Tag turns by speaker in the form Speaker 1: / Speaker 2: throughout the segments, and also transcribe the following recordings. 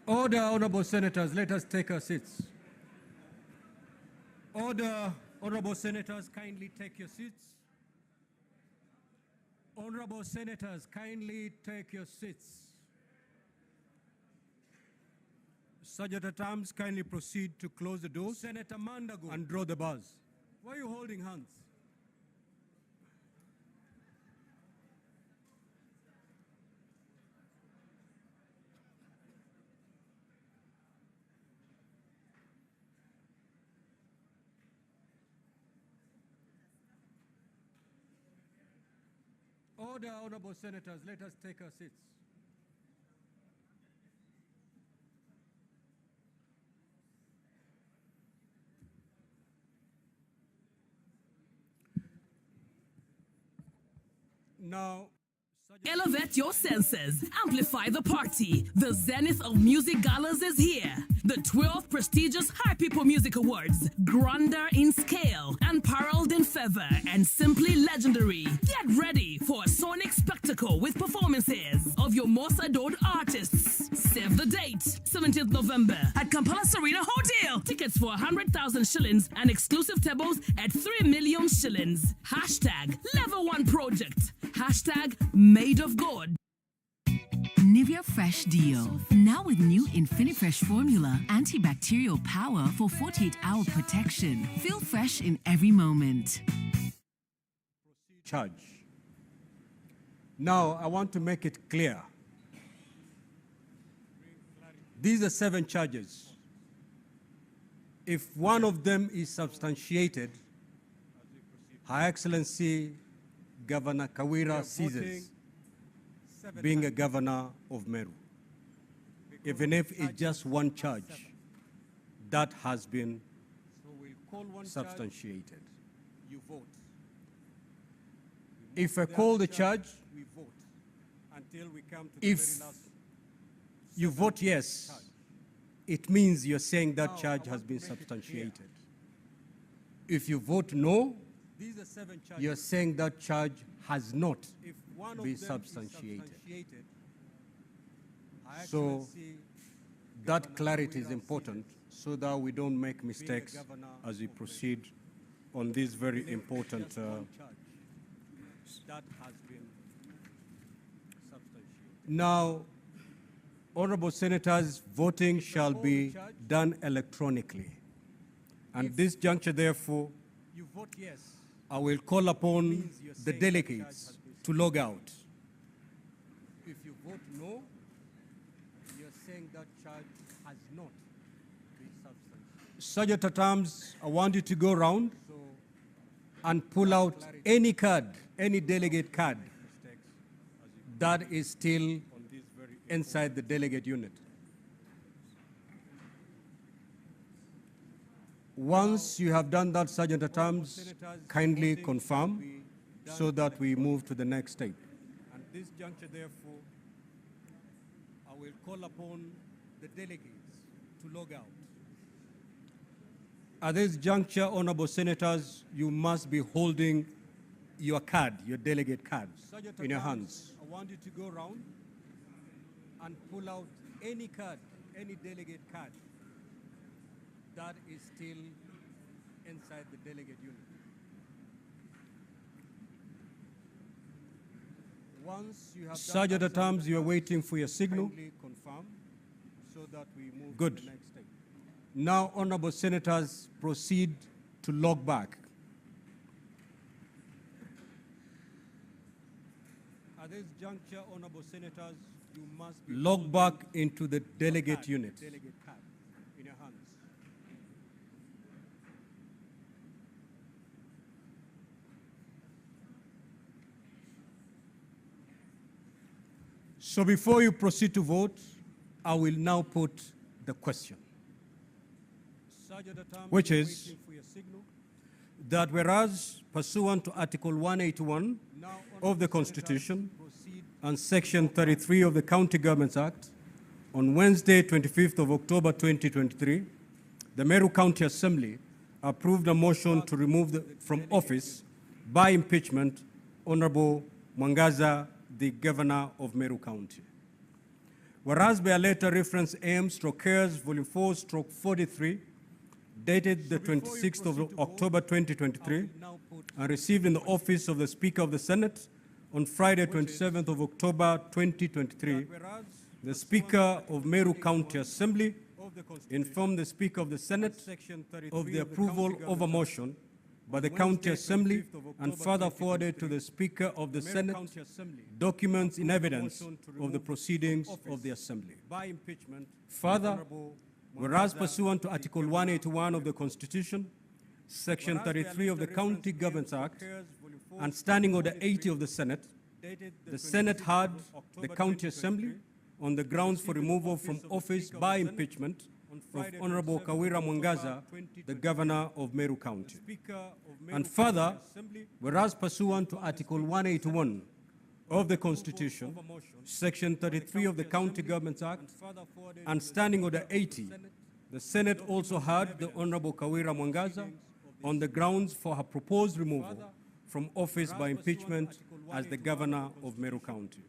Speaker 1: Order, honorable senators, let us take our seats. Order, honorable senators, kindly take your seats. Honorable senators, kindly take your seats. Sergeant at Arms, kindly proceed to close the doors. Senator Mandago, and draw the bars. Why are you holding hands? Order, honorable senators, let us take our seats. Now,
Speaker 2: elevate your senses, amplify the party. The zenith of music galas is here. The 12th prestigious High People Music Awards, grander in scale, unparalleled in fervor, and simply legendary. Get ready for a sonic spectacle with performances of your most adored artists. Save the date, 17th November at Kampala Serena Hotel. Tickets for 100,000 shillings and exclusive tables at 3 million shillings. Hashtag Level 1 Project. Hashtag Made of God.
Speaker 3: Nivea Fresh Deo. Now with new InfiniFresh formula, antibacterial power for 48-hour protection. Feel fresh in every moment.
Speaker 1: Charge. Now, I want to make it clear. These are 7 charges. If one of them is substantiated, Her Excellency Governor Kawira ceases being a governor of Meru, even if it's just one charge that has been substantiated.
Speaker 4: You vote.
Speaker 1: If I call the charge,
Speaker 4: We vote until we come to
Speaker 1: If
Speaker 4: the very last.
Speaker 1: you vote yes, it means you're saying that charge has been substantiated. If you vote no,
Speaker 4: These are 7 charges.
Speaker 1: you're saying that charge has not
Speaker 4: If one of
Speaker 1: been
Speaker 4: them is
Speaker 1: substantiated.
Speaker 4: Her
Speaker 1: So
Speaker 4: Excellency
Speaker 1: that clarity is important so that we don't make mistakes as we proceed on this very important.
Speaker 4: just one charge that has been substantiated.
Speaker 1: Now, honorable senators, voting shall be done electronically. And this juncture, therefore,
Speaker 4: You vote yes.
Speaker 1: I will call upon
Speaker 4: Means you're
Speaker 1: the
Speaker 4: saying that
Speaker 1: delegates
Speaker 4: charge has been
Speaker 1: to log out.
Speaker 4: If you vote no, you're saying that charge has not been substantiated.
Speaker 1: Sergeant at Arms, I want you to go around
Speaker 4: So
Speaker 1: and pull out any card, any delegate card
Speaker 4: mistakes as you
Speaker 1: that is still
Speaker 4: on this very
Speaker 1: inside the delegate unit. Once you have done that, Sergeant at Arms, kindly confirm so that we move to the next step.
Speaker 4: And this juncture, therefore, I will call upon the delegates to log out.
Speaker 1: At this juncture, honorable senators, you must be holding your card, your delegate card,
Speaker 4: Sergeant
Speaker 1: in your
Speaker 4: at Arms,
Speaker 1: hands.
Speaker 4: I want you to go around and pull out any card, any delegate card that is still inside the delegate unit. Once you have done
Speaker 1: Sergeant
Speaker 4: that,
Speaker 1: at Arms, you are waiting for your signal.
Speaker 4: kindly confirm so that we move
Speaker 1: Good.
Speaker 4: to the next step.
Speaker 1: Now, honorable senators, proceed to log back.
Speaker 4: At this juncture, honorable senators, you must be
Speaker 1: Log
Speaker 4: holding
Speaker 1: back into the
Speaker 4: your
Speaker 1: delegate
Speaker 4: card,
Speaker 1: unit.
Speaker 4: Delegate card in your hands.
Speaker 1: So before you proceed to vote, I will now put the question,
Speaker 4: Sergeant at Arms,
Speaker 1: Which
Speaker 4: we are
Speaker 1: is-
Speaker 4: waiting for your signal.
Speaker 1: that whereas pursuant to Article 181
Speaker 4: Now,
Speaker 1: of the
Speaker 4: honorable
Speaker 1: Constitution
Speaker 4: senators, proceed.
Speaker 1: and Section 33 of the County Governments Act, on Wednesday, 25th of October 2023, the Meru County Assembly approved a motion to remove from office by impeachment Honorable Mwangaza, the Governor of Meru County. Whereas by a letter reference AM/Cares Volume 4/43, dated the 26th of October 2023, and received in the office of the Speaker of the Senate on Friday 27th of October 2023, the Speaker of Meru County Assembly informed the Speaker of the Senate of the approval of a motion by the County Assembly and further forwarded to the Speaker of the Senate documents in evidence of the proceedings of the Assembly. Further, whereas pursuant to Article 181 of the Constitution, Section 33 of the County Governments Act, and Standing Order 80 of the Senate heard the County Assembly on the grounds for removal from office by impeachment of Honorable Kawira Mwangaza, the Governor of Meru County. And further, whereas pursuant to Article 181 of the Constitution, Section 33 of the County Governments Act, and Standing Order 80, the Senate also heard the Honorable Kawira Mwangaza on the grounds for her proposed removal from office by impeachment as the Governor of Meru County.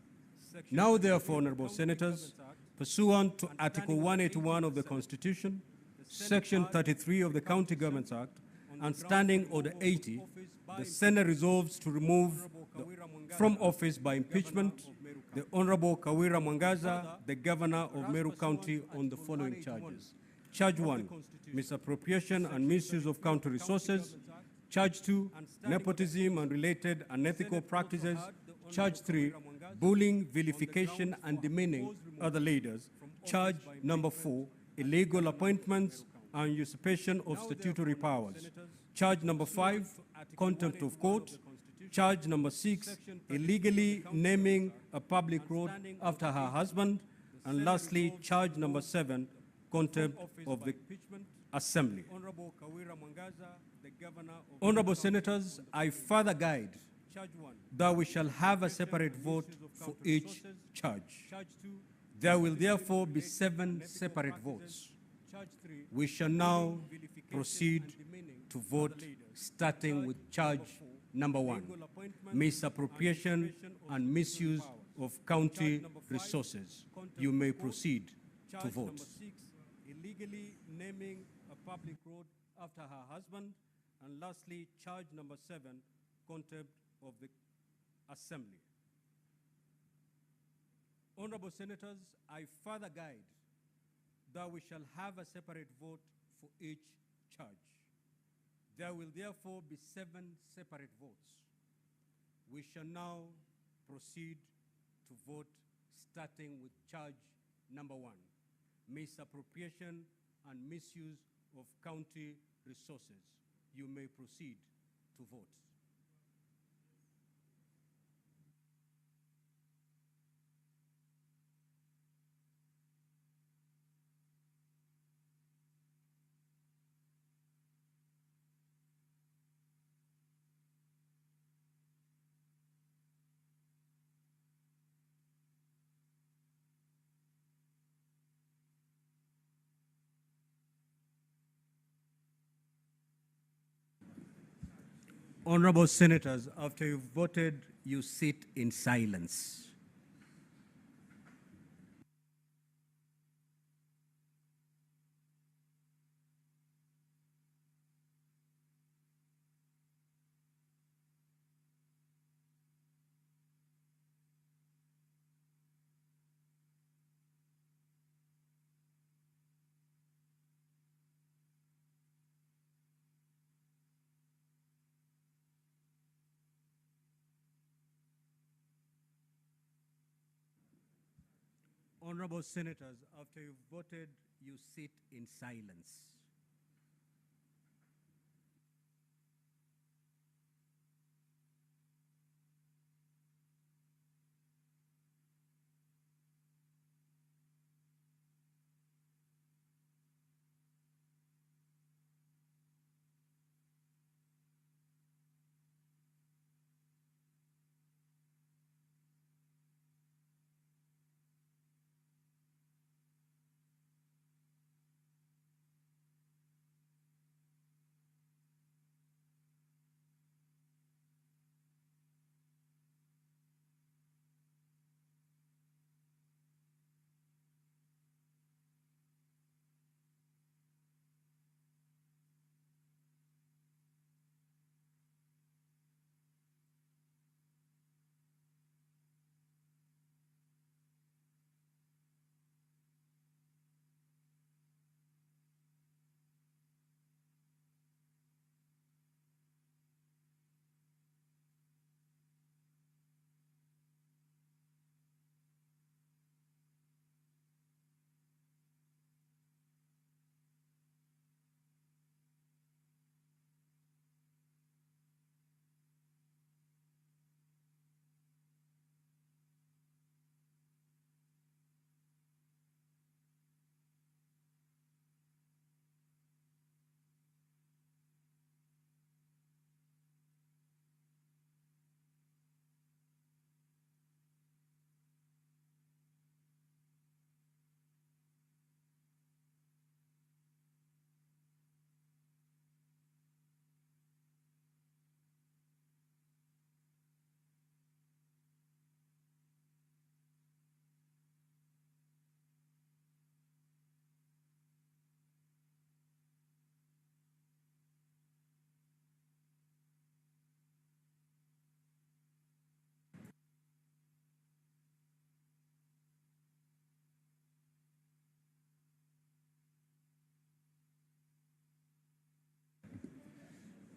Speaker 1: Now, therefore, Honorable Senators, pursuant to Article 181 of the Constitution, Section 33 of the County Governments Act, and Standing Order 80, the Senate resolves to remove from office by impeachment the Honorable Kawira Mwangaza, the Governor of Meru County, on the following charges. Charge 1, misappropriation and misuse of county resources. Charge 2, nepotism and related unethical practices. Charge 3, bullying, vilification, and demeaning other leaders. Charge number 4, illegal appointments and usurpation of statutory powers. Charge number 5, contempt of court. Charge number 6, illegally naming a public road after her husband. And lastly, charge number 7, contempt of the Assembly. Honorable Senators, I further guide that we shall have a separate vote for each charge. There will therefore be 7 separate votes. We shall now proceed to vote, starting with charge number 1, misappropriation and misuse of county resources. You may proceed to vote. Illegally naming a public road after her husband. And lastly, charge number 7, contempt of the Assembly. Honorable Senators, I further guide that we shall have a separate vote for each charge. There will therefore be 7 separate votes. We shall now proceed to vote, starting with charge number 1, misappropriation and misuse of county resources. You may proceed to vote. Honorable Senators, after you've voted, you sit in silence. Honorable Senators, after you've voted, you sit in silence.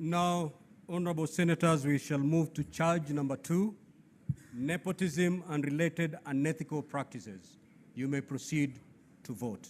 Speaker 1: Now, honorable senators, we shall move to charge number 2, nepotism and related unethical practices. You may proceed to vote.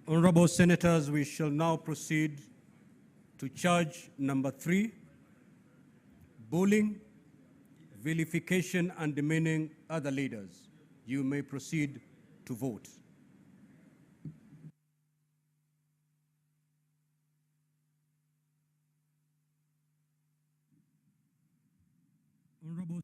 Speaker 1: Honorable senators, we shall now proceed to charge number 3, bullying, vilification, and demeaning other leaders. You may proceed to vote. Honorable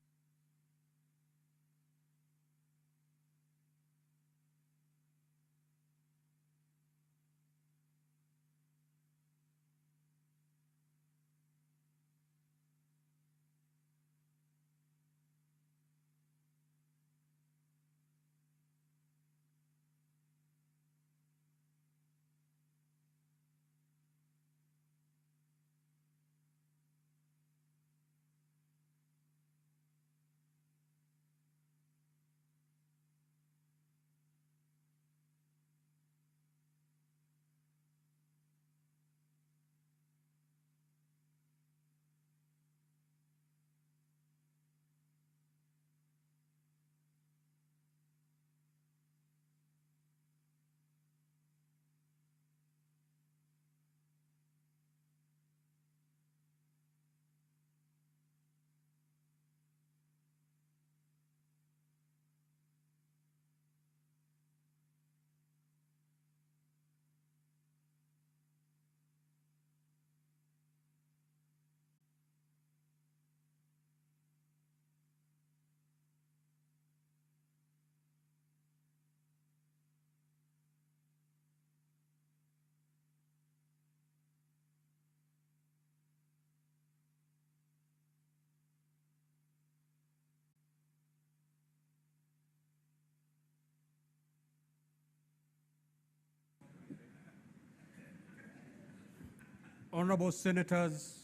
Speaker 1: Honorable senators,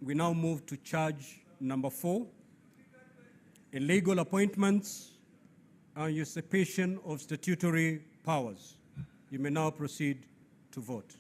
Speaker 1: we now move to charge number 4, illegal appointments and usurpation of statutory powers. You may now proceed to vote.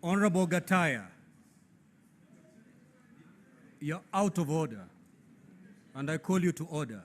Speaker 1: Honorable Gataya, you're out of order, and I call you to order.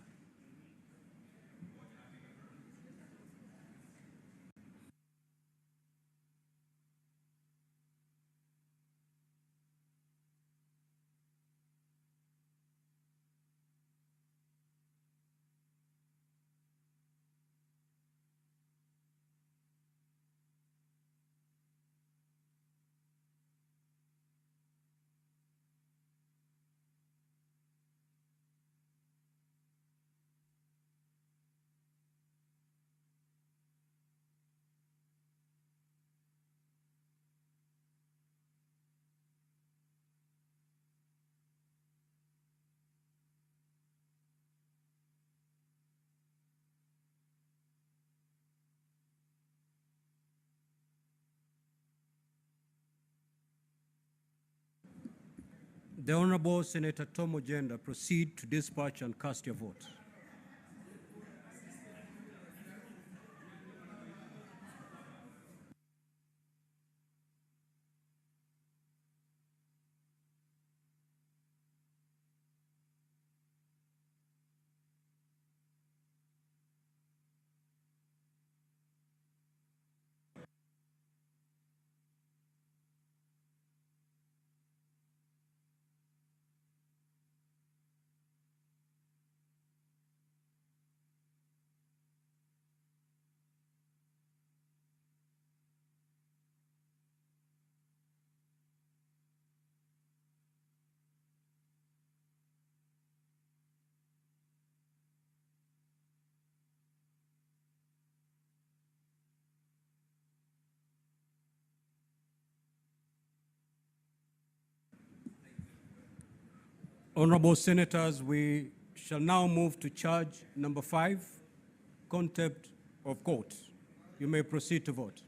Speaker 1: The Honorable Senator Tom Ojenda, proceed to dispatch and cast your vote. Honorable Senators, we shall now move to charge number 5, contempt of court. You may proceed to vote.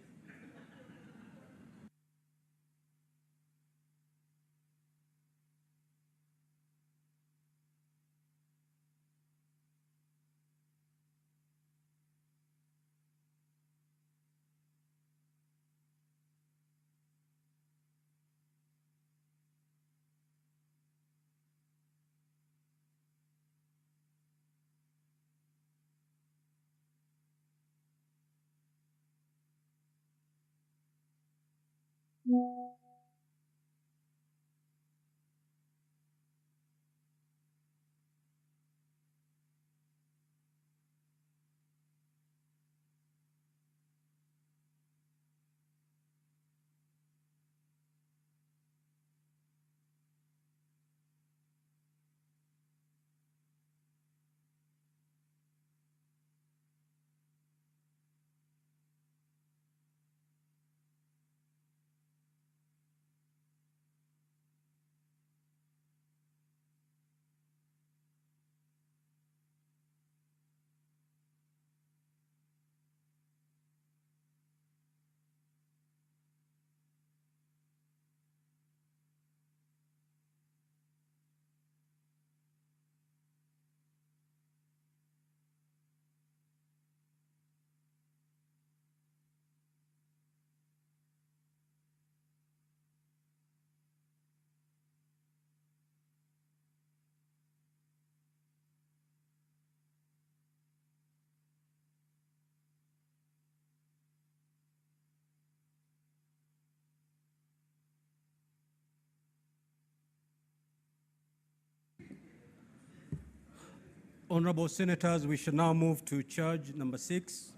Speaker 1: Honorable Senators, we shall now move to charge number 6,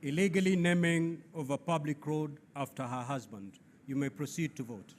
Speaker 1: illegally naming of a public road after her husband. You may proceed to vote.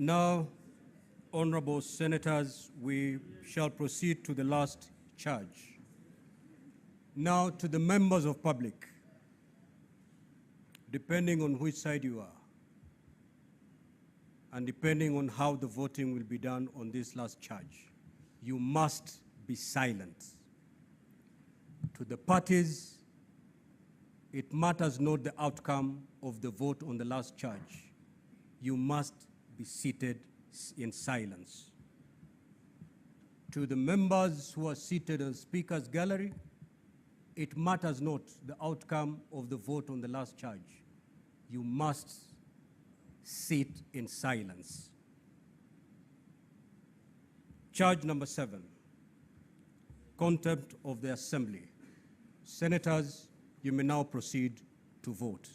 Speaker 1: Now, honorable senators, we shall proceed to the last charge. Now, to the members of public, depending on which side you are, and depending on how the voting will be done on this last charge, you must be silent. To the parties, it matters not the outcome of the vote on the last charge. You must be seated in silence. To the members who are seated in the speaker's gallery, it matters not the outcome of the vote on the last charge. You must sit in silence. Charge number 7, contempt of the assembly. Senators, you may now proceed to vote.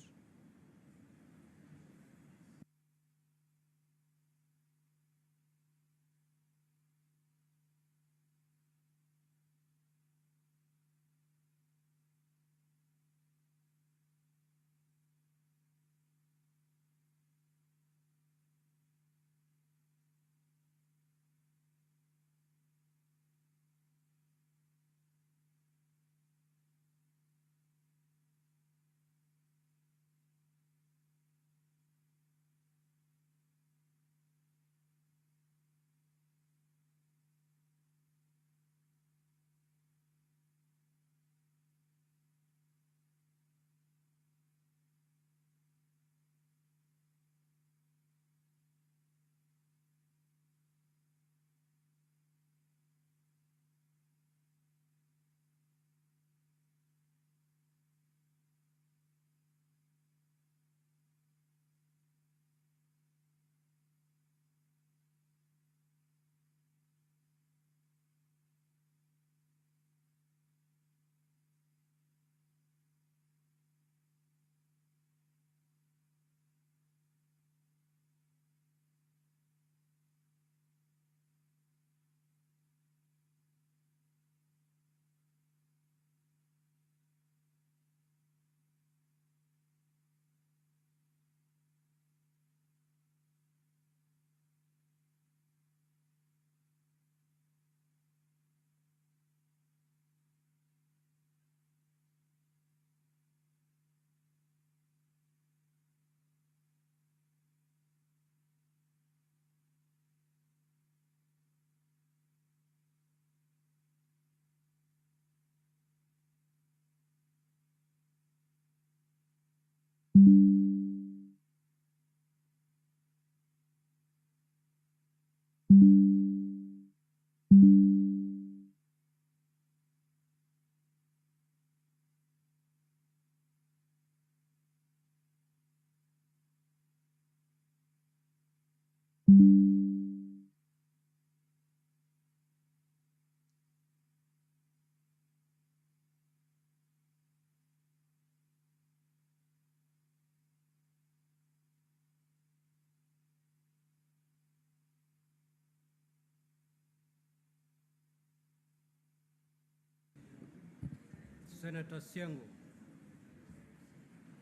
Speaker 1: Senator Siango,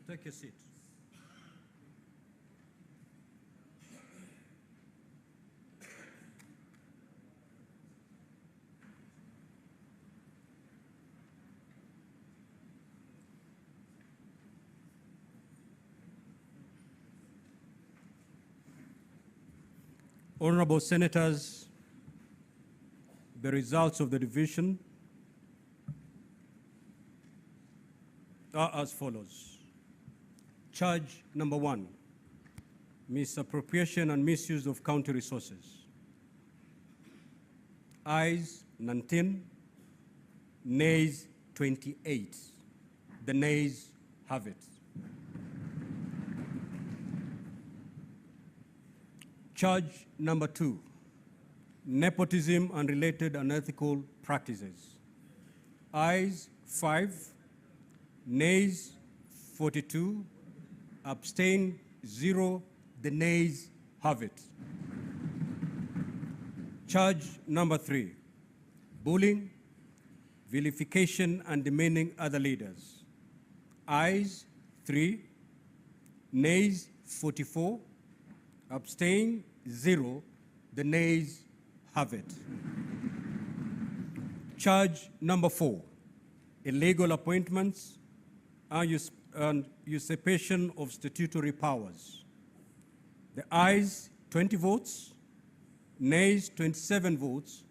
Speaker 1: take your seat. Honorable Senators, the results of the division are as follows. Charge number 1, misappropriation and misuse of county resources. Ayes 19, nays 28. The nays have it. Charge number 2, nepotism and related unethical practices. Ayes 5, nays 42, abstain 0, the nays have it. Charge number 3, bullying, vilification and demeaning other leaders. Ayes 3, nays 44, abstain 0. The nays have it. Charge number 4, illegal appointments and usurpation of statutory powers. The ayes, 20 votes, nays, 27 votes,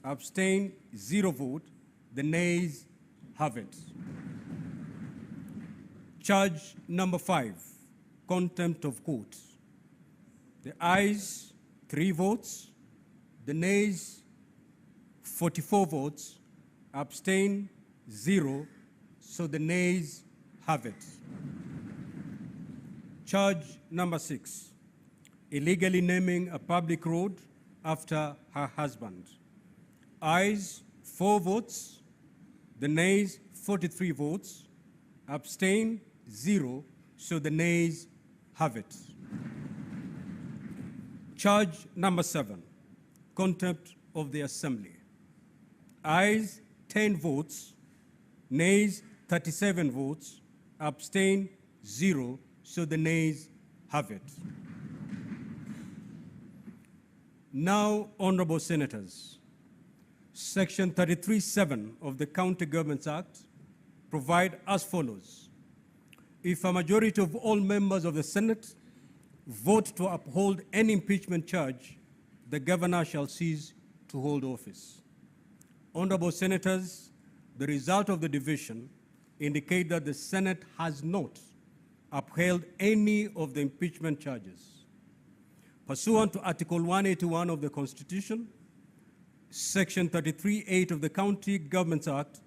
Speaker 1: abstain, 0 vote. The nays have it. Charge number 5, contempt of court. The ayes, 3 votes, the nays, 44 votes, abstain, 0, so the nays have it. Charge number 6, illegally naming a public road after her husband. Ayes, 4 votes, the nays, 43 votes, abstain, 0, so the nays have it. Charge number 7, contempt of the Assembly. Ayes, 10 votes, nays, 37 votes, abstain, 0, so the nays have it. Now, honorable senators, Section 33(7) of the County Governments Act provide as follows. If a majority of all members of the Senate vote to uphold any impeachment charge, the governor shall cease to hold office. Honorable senators, the result of the division indicate that the Senate has not upheld any of the impeachment charges. Pursuant to Article 181 of the Constitution, Section 33(8) of the County Governments Act,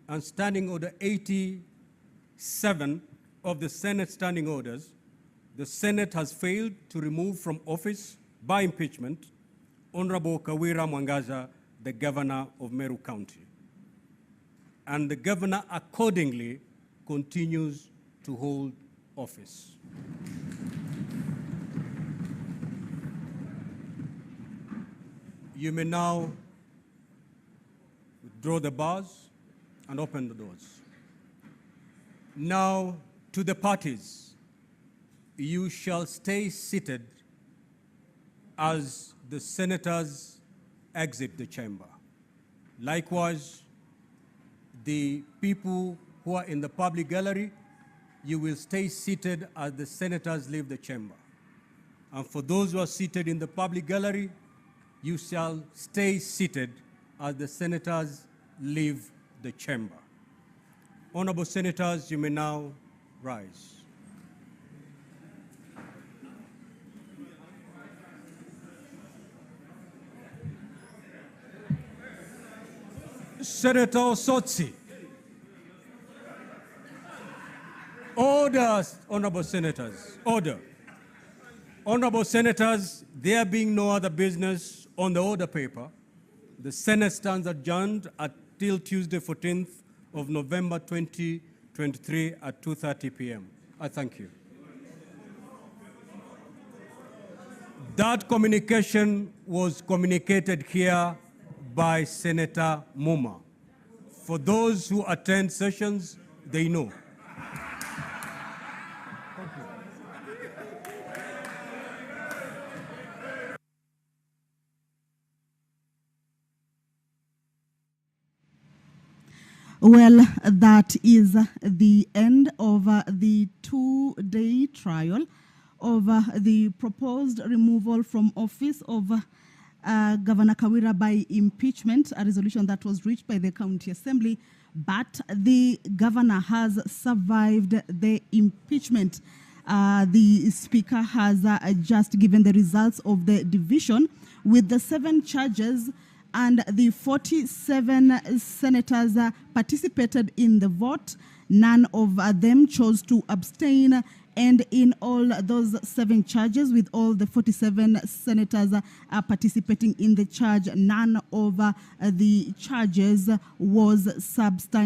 Speaker 1: and Standing Order 87 of the Senate Standing Orders, the Senate has failed to remove from office by impeachment Honorable Kawira Mwangaza, the Governor of Meru County. And the Governor accordingly continues to hold office. You may now withdraw the bars and open the doors. Now, to the parties, you shall stay seated as the senators exit the chamber. Likewise, the people who are in the public gallery, you will stay seated as the senators leave the chamber. And for those who are seated in the public gallery, you shall stay seated as the senators leave the chamber. Honorable senators, you may now rise. Senator Sotsi. Order, honorable senators, order. Honorable senators, there being no other business on the order paper, the Senate stands adjourned until Tuesday, 14th of November 2023 at 2:30 p.m. I thank you. That communication was communicated here by Senator Muma. For those who attend sessions, they know.
Speaker 5: Well, that is the end of the two-day trial of the proposed removal from office of Governor Kawira by impeachment, a resolution that was reached by the County Assembly, but the governor has survived the impeachment. The Speaker has just given the results of the division with the 7 charges, and the 47 senators participated in the vote. None of them chose to abstain, and in all those 7 charges, with all the 47 senators participating in the charge, none of the charges was substantiated.